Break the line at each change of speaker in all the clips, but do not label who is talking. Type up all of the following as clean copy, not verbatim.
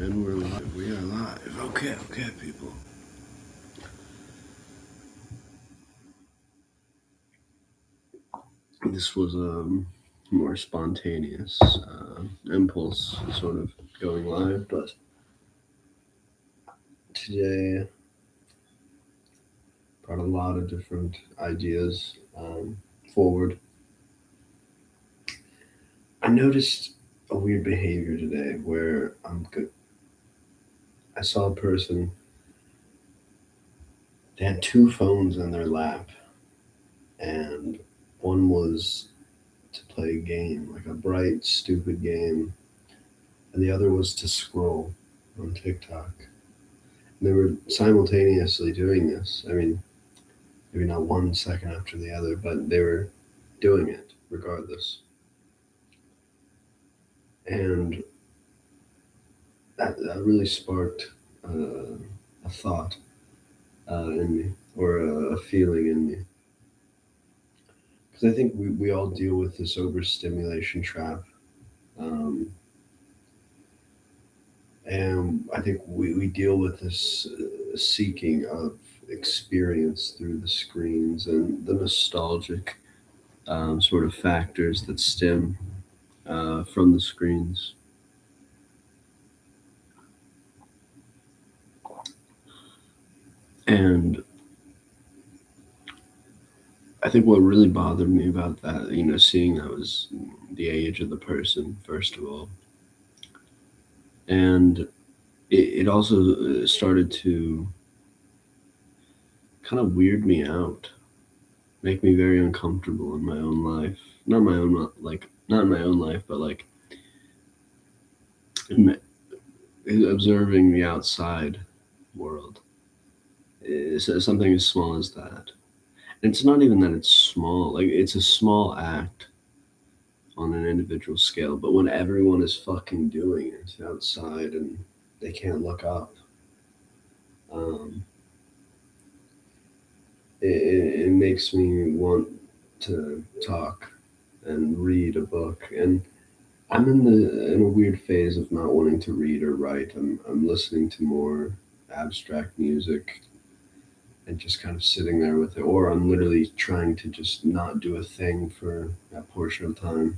And we're live. We are live. Okay, people. This was a more spontaneous impulse, sort of going live, but today brought a lot of different ideas forward. I noticed a weird behavior today where I saw a person. They had two phones in their lap, and one was to play a game, like a bright, stupid game, and the other was to scroll on TikTok. And they were simultaneously doing this. I mean, maybe not 1 second after the other, but they were doing it regardless. And that really sparked a thought in me, or a feeling in me. Because I think we all deal with this overstimulation trap. Um, and I think we deal with this seeking of experience through the screens and the nostalgic sort of factors that stem from the screens. And I think what really bothered me about that, seeing that was the age of the person, first of all. And it also started to kind of weird me out, make me very uncomfortable in my own life. Not in my own life, but like observing the outside world. Is something as small as that. And it's not even that it's small, like, it's a small act on an individual scale, but when everyone is fucking doing it outside and they can't look up, um, it makes me want to talk and read a book. And I'm in a weird phase of not wanting to read or write. I'm listening to more abstract music and just kind of sitting there with it, or I'm literally trying to just not do a thing for that portion of time.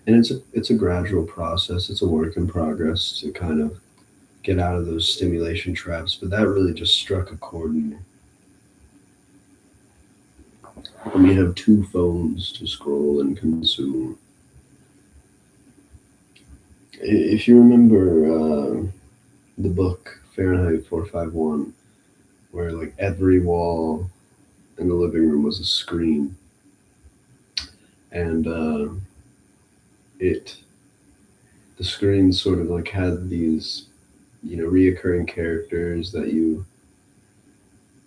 And it's a gradual process. It's a work in progress to kind of get out of those stimulation traps. But that really just struck a chord in me. When you have two phones to scroll and consume. If you remember the book Fahrenheit 451, where like every wall in the living room was a screen, and it the screen sort of like had these reoccurring characters that you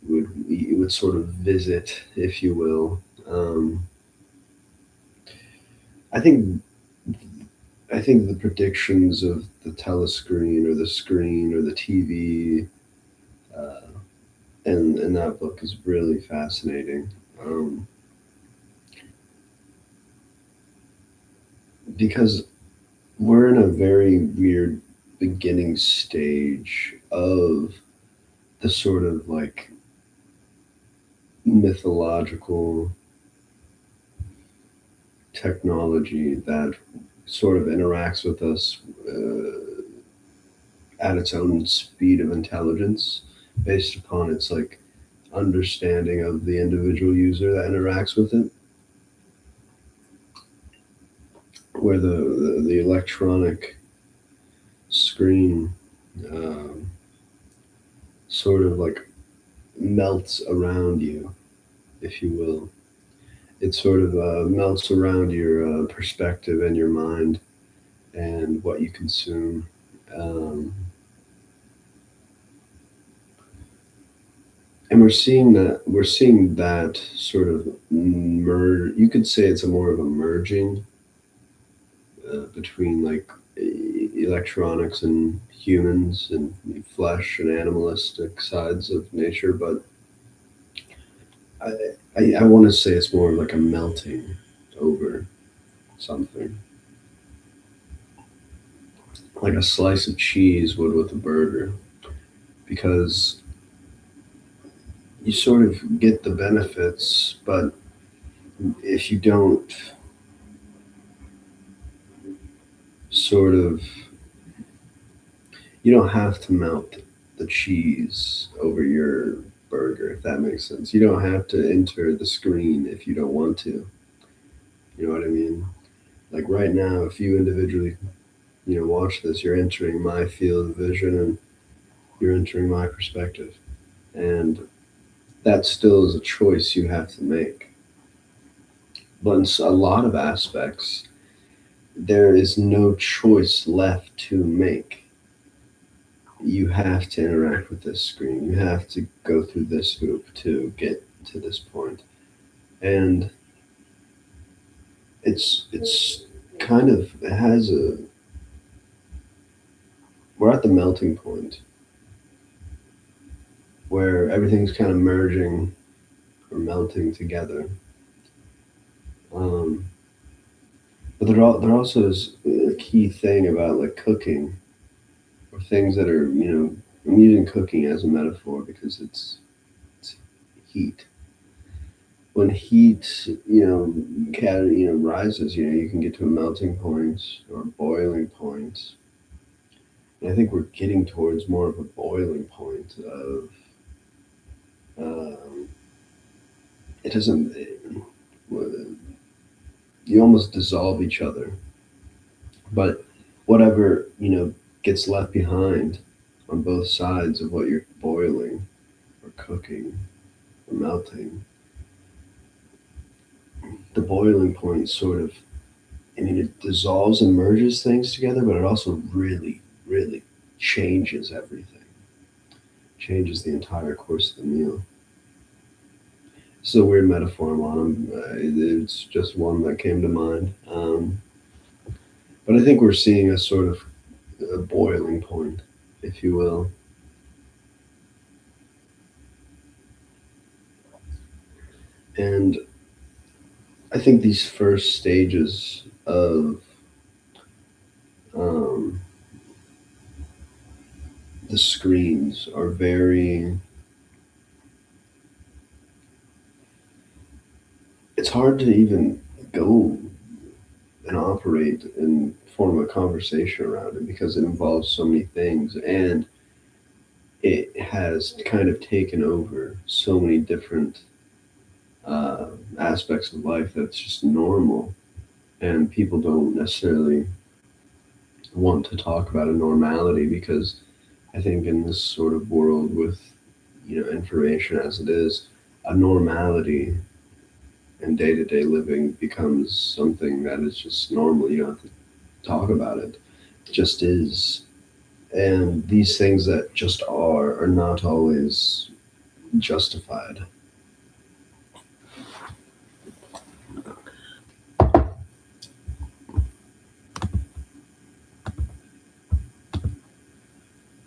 would sort of visit, if you will. I think I think the predictions of the telescreen or the screen or the TV uh, in that book is really fascinating, because we're in a very weird beginning stage of the sort of like mythological technology that sort of interacts with us at its own speed of intelligence based upon its like understanding of the individual user that interacts with it, where the electronic screen um, sort of like melts around you, if you will. It sort of melts around your perspective and your mind and what you consume. Um, and we're seeing that sort of merge. You could say it's a more of a merging between like electronics and humans and flesh and animalistic sides of nature, but I, I want to say it's more like a melting over something. like a slice of cheese would with a burger, because you sort of get the benefits, but if you don't sort of, you don't have to melt the cheese over your burger, if that makes sense. You don't have to enter the screen if you don't want to. You know what I mean? Like right now, if you individually, watch this, you're entering my field of vision and you're entering my perspective. And that still is a choice you have to make. But in a lot of aspects, there is no choice left to make. You have to interact with this screen. You have to go through this hoop to get to this point. And it's kind of, it has a, we're at the melting point where everything's kind of merging or melting together. Um, but there also is a key thing about like cooking or things that are, I'm using cooking as a metaphor because it's heat. When heat, rises, you can get to a melting point or a boiling point. And I think we're getting towards more of a boiling point of, um, it doesn't, you almost dissolve each other. But whatever, gets left behind on both sides of what you're boiling or cooking or melting, the boiling point sort of, it dissolves and merges things together, but it also really, really changes everything, changes the entire course of the meal. It's a weird metaphor I'm on. It's just one that came to mind. But I think we're seeing a sort of a boiling point, if you will. And I think these first stages of um, the screens are very, it's hard to even go and operate and form a conversation around it because it involves so many things and it has kind of taken over so many different uh, aspects of life that's just normal, and people don't necessarily want to talk about a normality because I think in this sort of world with information as it is, a normality in day-to-day living becomes something that is just normal. You don't have to talk about it. It just is. And these things that just are not always justified.